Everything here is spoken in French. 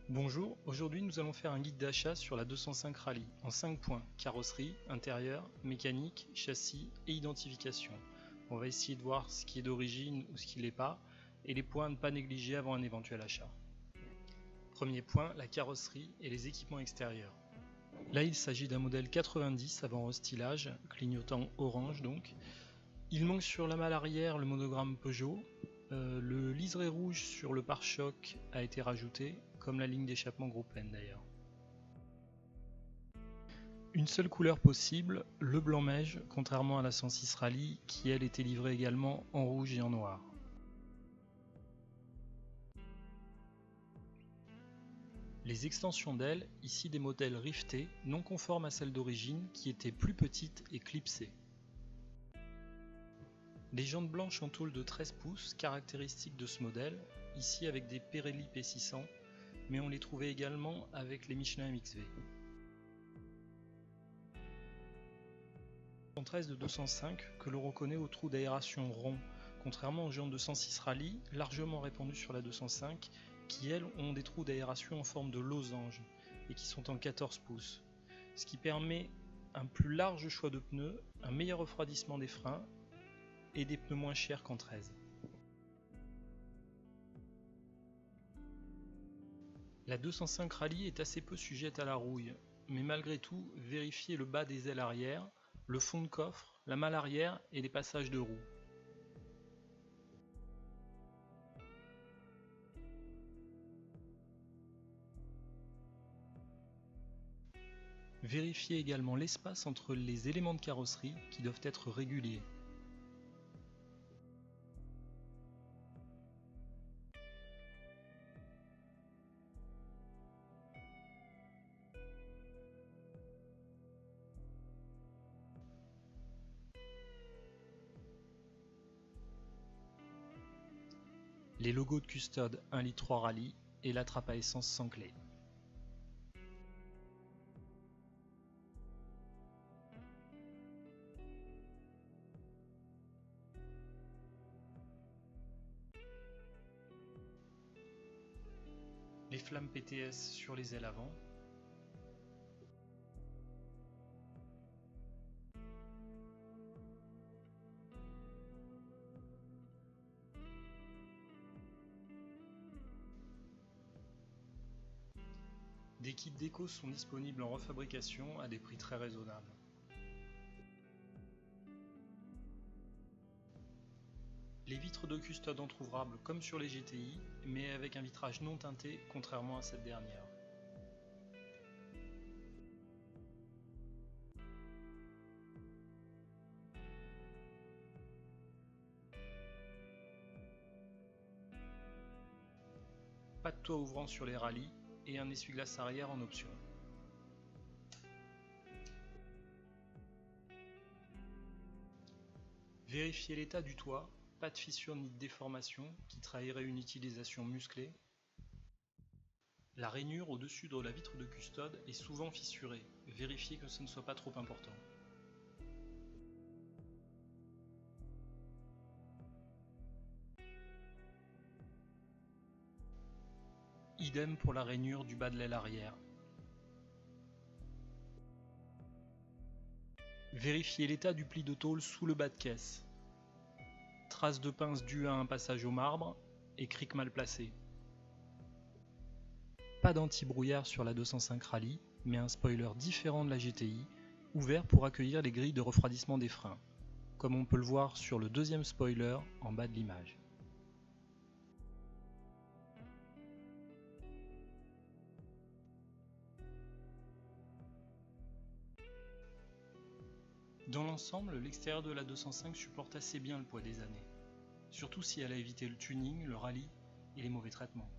Bonjour, aujourd'hui nous allons faire un guide d'achat sur la 205 Rally en 5 points: carrosserie, intérieur, mécanique, châssis et identification. On va essayer de voir ce qui est d'origine ou ce qui ne l'est pas et les points à ne pas négliger avant un éventuel achat. Premier point, la carrosserie et les équipements extérieurs. Là il s'agit d'un modèle 90 avant restylage, clignotant orange donc. Il manque sur la malle arrière le monogramme Peugeot. Le liseré rouge sur le pare-choc a été rajouté, comme la ligne d'échappement Groupe N d'ailleurs. Une seule couleur possible, le blanc neige, contrairement à la 106 Rally qui elle était livrée également en rouge et en noir. Les extensions d'ailes, ici des modèles riftés, non conformes à celles d'origine qui étaient plus petites et clipsées. Les jantes blanches en tôle de 13 pouces, caractéristiques de ce modèle, ici avec des Pirelli P600, mais on les trouvait également avec les Michelin MXV. 113 de 205 que l'on reconnaît au trou d'aération rond, contrairement aux jantes de 106 Rally, largement répandues sur la 205, qui elles ont des trous d'aération en forme de losange et qui sont en 14 pouces, ce qui permet un plus large choix de pneus, un meilleur refroidissement des freins et des pneus moins chers qu'en 13. La 205 Rally est assez peu sujette à la rouille, mais malgré tout, vérifiez le bas des ailes arrière, le fond de coffre, la malle arrière et les passages de roues. Vérifiez également l'espace entre les éléments de carrosserie qui doivent être réguliers. Les logos de custode 1,3 litre Rally et la trappe à essence sans clé. Les flammes PTS sur les ailes avant. Des kits déco sont disponibles en refabrication à des prix très raisonnables. Les vitres de custode entrouvrables comme sur les GTI, mais avec un vitrage non teinté contrairement à cette dernière. Pas de toit ouvrant sur les rallyes et un essuie-glace arrière en option. Vérifiez l'état du toit, pas de fissure ni de déformation qui trahirait une utilisation musclée. La rainure au-dessus de la vitre de custode est souvent fissurée, vérifiez que ce ne soit pas trop important. Idem pour la rainure du bas de l'aile arrière. Vérifiez l'état du pli de tôle sous le bas de caisse. Traces de pince dues à un passage au marbre et cric mal placé. Pas d'anti-brouillard sur la 205 Rally, mais un spoiler différent de la GTI, ouvert pour accueillir les grilles de refroidissement des freins, comme on peut le voir sur le deuxième spoiler en bas de l'image. Dans l'ensemble, l'extérieur de la 205 supporte assez bien le poids des années, surtout si elle a évité le tuning, le rallye et les mauvais traitements.